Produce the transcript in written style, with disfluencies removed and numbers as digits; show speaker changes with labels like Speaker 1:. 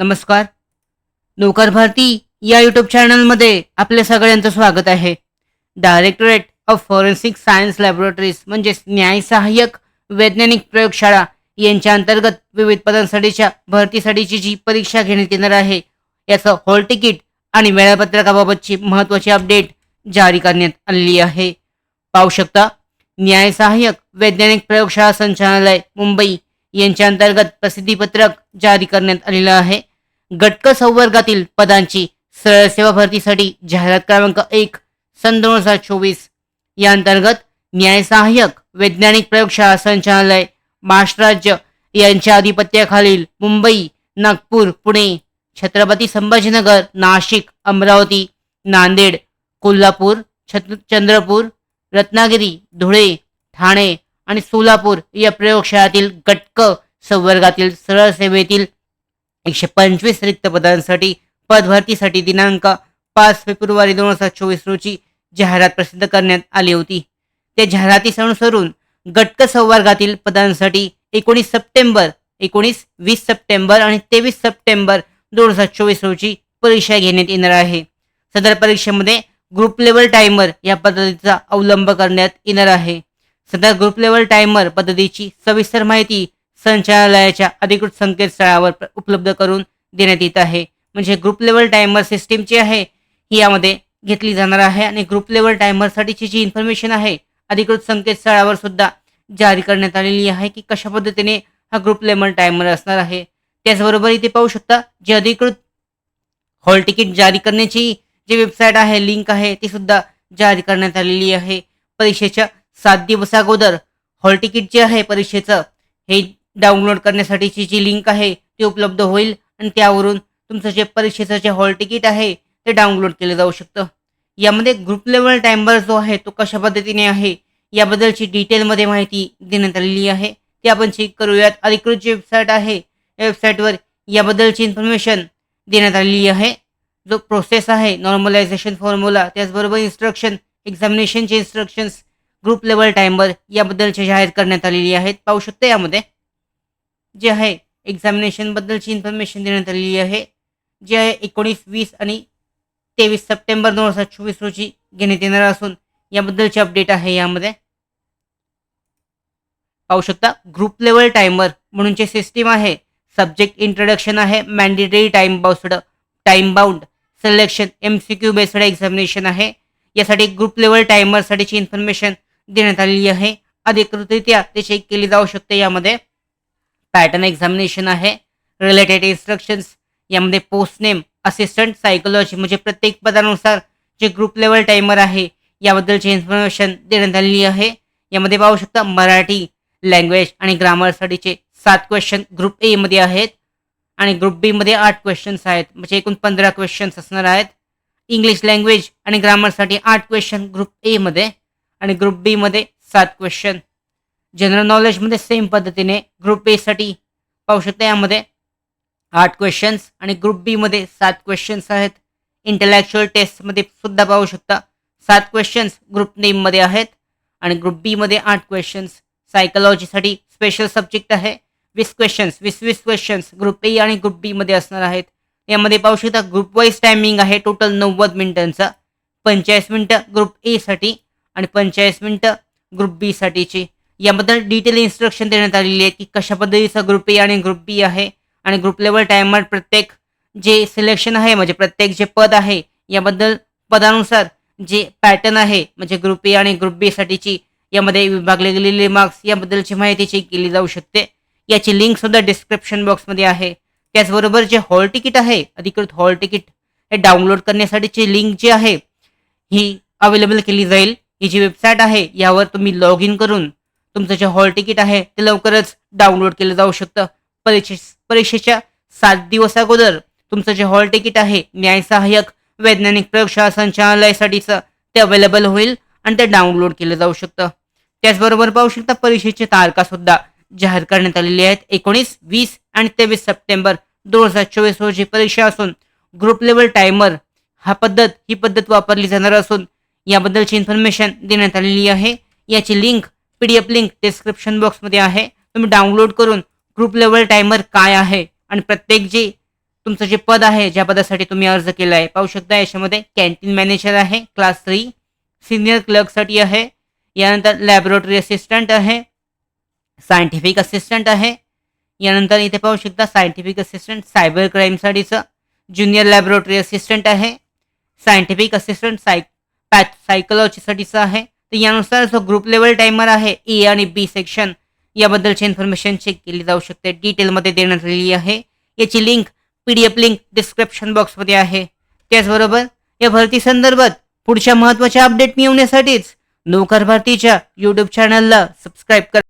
Speaker 1: नमस्कार. नौकर भारती या यूट्यूब चॅनलमध्ये आपल्या सगळ्यांचं स्वागत आहे. Directorate of forensic science laboratories म्हणजेच न्याय सहाय्यक वैज्ञानिक प्रयोगशाळा यांच्या अंतर्गत विविध पदांसाठीच्या भरतीसाठीची जी परीक्षा घेण्यात येणार आहे याचं हॉल तिकीट आणि वेळापत्रकाबाबतची महत्त्वाची अपडेट जारी करण्यात आलेली आहे. पाहू शकता, न्याय सहाय्यक वैज्ञानिक प्रयोगशाळा संचालनालय मुंबई यांच्या अंतर्गत प्रसिद्धीपत्रक जारी करण्यात आलेलं आहे. गटक संवर्गातील पदांची सरळ सेवा भरतीसाठी जाहिरात क्रमांक 1 सन 2024 या अंतर्गत न्याय सहाय्यक वैज्ञानिक प्रयोगशाळा संचालनालय महाराष्ट्र राज्य यांच्या अधिपत्याखालील मुंबई, नागपूर, पुणे, छत्रपती संभाजीनगर, नाशिक, अमरावती, नांदेड, कोल्हापूर, चंद्रपूर, रत्नागिरी, धुळे, ठाणे आणि सोलापूर या प्रयोगशाळातील गटक संवर्गातील सरळ सेवेतील 125 रिक्त पदांसाठी पदभरतीसाठी दिनांक 5 फेब्रुवारी 2024 रोजी जाहिरात प्रसिद्ध करण्यात आली होती. त्या जाहिरातीस अनुसरून गटक संवर्गातील पदांसाठी 19 सप्टेंबर, 19, 20 सप्टेंबर आणि 23 सप्टेंबर 2024 रोजी परीक्षा घेण्यात येणार आहे. सदर परीक्षेमध्ये ग्रुप लेवल टायमर या पद्धतीचा अवलंब करण्यात येणार आहे. सदर ग्रुप लेवल टायमर पद्धतीची सविस्तर माहिती संचालनालयाच्या अधिकृत संकेतस्थळावर उपलब्ध करून देण्यात येत आहे. म्हणजे ग्रुप लेवल टायमर सिस्टीम जी आहे ही यामध्ये घेतली जाणार आहे आणि ग्रुप लेवल टायमरसाठीची जी इन्फॉर्मेशन आहे अधिकृत संकेतस्थळावर सुद्धा जारी करण्यात आलेली आहे की कशा पद्धतीने हा ग्रुप लेवल टायमर असणार आहे. त्याचबरोबर इथे पाहू शकता, जे अधिकृत हॉल तिकीट जारी करण्याची जी वेबसाईट आहे, लिंक आहे, ती सुद्धा जारी करण्यात आलेली आहे. परीक्षेच्या 7 दिवस अगोदर हॉल तिकीट जे आहे परीक्षेचं हे डाउनलोड करण्यासाठीची जी लिंक आहे ती उपलब्ध होईल आणि त्यावरून तुमचं जे परीक्षेचं जे हॉल तिकीट आहे ते डाउनलोड केलं जाऊ शकतं. यामध्ये ग्रुप लेवल टायमर जो आहे तो कशा पद्धतीने आहे याबद्दलची डिटेलमध्ये माहिती देण्यात आलेली आहे. ती आपण चेक करूयात. अधिकृत जी वेबसाईट आहे या वेबसाईटवर याबद्दलची इन्फॉर्मेशन देण्यात आलेली आहे. जो प्रोसेस आहे, नॉर्मलायझेशन फॉर्म्युला, त्याचबरोबर इन्स्ट्रक्शन, एक्झामिनेशनचे इन्स्ट्रक्शन्स, ग्रुप लेवल टायमर याबद्दलची जाहीर करण्यात आलेली आहेत. पाहू शकता यामध्ये जे आहे एक्झामिनेशनबद्दलची इन्फॉर्मेशन देण्यात आलेली आहे, जे आहे 19, 20 आणि 23 सप्टेंबर 2024 रोजी घेण्यात येणार असून याबद्दलची अपडेट आहे. यामध्ये पाहू शकता, ग्रुप लेवल टायमर म्हणून जे सिस्टीम आहे, सब्जेक्ट इंट्रोडक्शन आहे, mandatory time bound selection, MCQ based examination आहे. यासाठी ग्रुप लेवल टायमरसाठीची इन्फॉर्मेशन देण्यात आलेली आहे. अधिकृतरित्या ते चेक केली जाऊ शकते. यामध्ये पॅटर्न एक्झामिनेशन आहे, रिलेटेड इन्स्ट्रक्शन्स, यामध्ये पोस्ट नेम, असिस्टंट सायकोलॉजी म्हणजे प्रत्येक पदानुसार जे ग्रुप लेवल टायमर आहे याबद्दलची इन्फॉर्मेशन देण्यात आलेली आहे. यामध्ये पाहू शकता, मराठी लँग्वेज आणि ग्रामरसाठीचे 7 क्वेश्चन ग्रुप ए मध्ये आहेत आणि ग्रुप बी मध्ये 8 क्वेश्चन्स आहेत. म्हणजे एकूण 15 क्वेश्चन्स असणार आहेत. इंग्लिश लँग्वेज आणि ग्रामरसाठी 8 क्वेश्चन ग्रुप ए मध्ये आणि ग्रुप बी मध्ये 7 क्वेश्चन. जनरल नॉलेजमध्ये सेम पद्धतीने ग्रुप ए साठी पाहू शकता यामध्ये 8 क्वेश्चन्स आणि ग्रुप बी मध्ये 7 क्वेश्चन्स आहेत. इंटेलेक्च्युअल टेस्टमध्ये सुद्धा पाहू शकता 7 क्वेश्चन्स ग्रुप नेममध्ये आहेत आणि ग्रुप बी मध्ये 8 क्वेश्चन्स. सायकोलॉजीसाठी स्पेशल सब्जेक्ट आहे, 20 क्वेश्चन्स, 20 क्वेश्चन्स ग्रुप ए आणि ग्रुप बी मध्ये असणार आहेत. यामध्ये पाहू शकता ग्रुप वाईज टायमिंग आहे टोटल 90 मिनिटांचा. 45 मिनिटं ग्रुप ए साठी आणि 45 मिनिटं ग्रुप बी साठीची. याबद्दल डिटेल इन्स्ट्रक्शन देण्यात आलेली आहे की कशा पद्धतीचा ग्रुप ए आणि ग्रुप बी आहे आणि ग्रुप लेवल टायमर प्रत्येक जे सिलेक्शन आहे म्हणजे प्रत्येक जे पद आहे याबद्दल पदानुसार जे पॅटर्न आहे म्हणजे ग्रुप ए आणि ग्रुप बी साठीची यामध्ये विभागले गेलेले मार्क्स याबद्दलची माहिती चेक केली जाऊ शकते. याची लिंक सुद्धा डिस्क्रिप्शन बॉक्समध्ये आहे. त्याचबरोबर जे हॉल तिकीट आहे, अधिकृत हॉल तिकीट हे डाउनलोड करण्यासाठीची लिंक जी आहे ही अवेलेबल केली जाईल. ही जी वेबसाईट आहे यावर तुम्ही लॉग इन करून तुमचं जे हॉल तिकीट आहे ते लवकरच डाउनलोड केलं जाऊ शकतं. परीक्षेच्या 7 दिवस अगोदर तुमचं जे हॉल तिकीट आहे न्याय सहाय्यक वैज्ञानिक प्रयोगशाळा संचालनालयासाठीचं ते अवेलेबल होईल आणि ते डाउनलोड केलं जाऊ शकतं. त्याचबरोबर पाहू शकता, परीक्षेची तारखा सुद्धा जाहीर करण्यात आलेली आहेत. 19, 20 आणि 23 सप्टेंबर 2024 रोजी परीक्षा असून ग्रुप लेवल टायमर ही पद्धत वापरली जाणार असून याबद्दलची इन्फॉर्मेशन देण्यात आलेली आहे. याची लिंक PDF लिंक डिस्क्रिप्शन बॉक्समध्ये आहे. तुम्ही डाउनलोड करून ग्रुप लेवल टायमर काय आहे आणि प्रत्येक जे तुमचं जे पद आहे, ज्या पदासाठी तुम्ही अर्ज केला आहे, पाहू शकता याच्यामध्ये कॅन्टीन मॅनेजर आहे क्लास 3, सीनियर क्लर्कसाठी आहे, यानंतर लॅबोरेटरी असिस्टंट आहे, सायंटिफिक असिस्टंट आहे, यानंतर इथे पाहू शकता सायंटिफिक असिस्टंट सायबर क्राईमसाठीचं, ज्युनियर लॅबोरेटरी असिस्टंट आहे, सायंटिफिक असिस्टंट सायकोलॉजीसाठीचं आहे. तर यानुसार जो ग्रुप लेवल टायमर आहे ए आणि बी सेक्शन याबद्दलची इन्फॉर्मेशन चेक केली जाऊ शकते. डिटेलमध्ये देण्यात आलेली आहे. याची लिंक PDF लिंक डिस्क्रिप्शन बॉक्समध्ये आहे. त्याचबरोबर या भरती संदर्भात पुढच्या महत्त्वाच्या अपडेट मिळवण्यासाठीच नोकर भरतीच्या यूट्यूब चॅनलला सबस्क्राईब करा.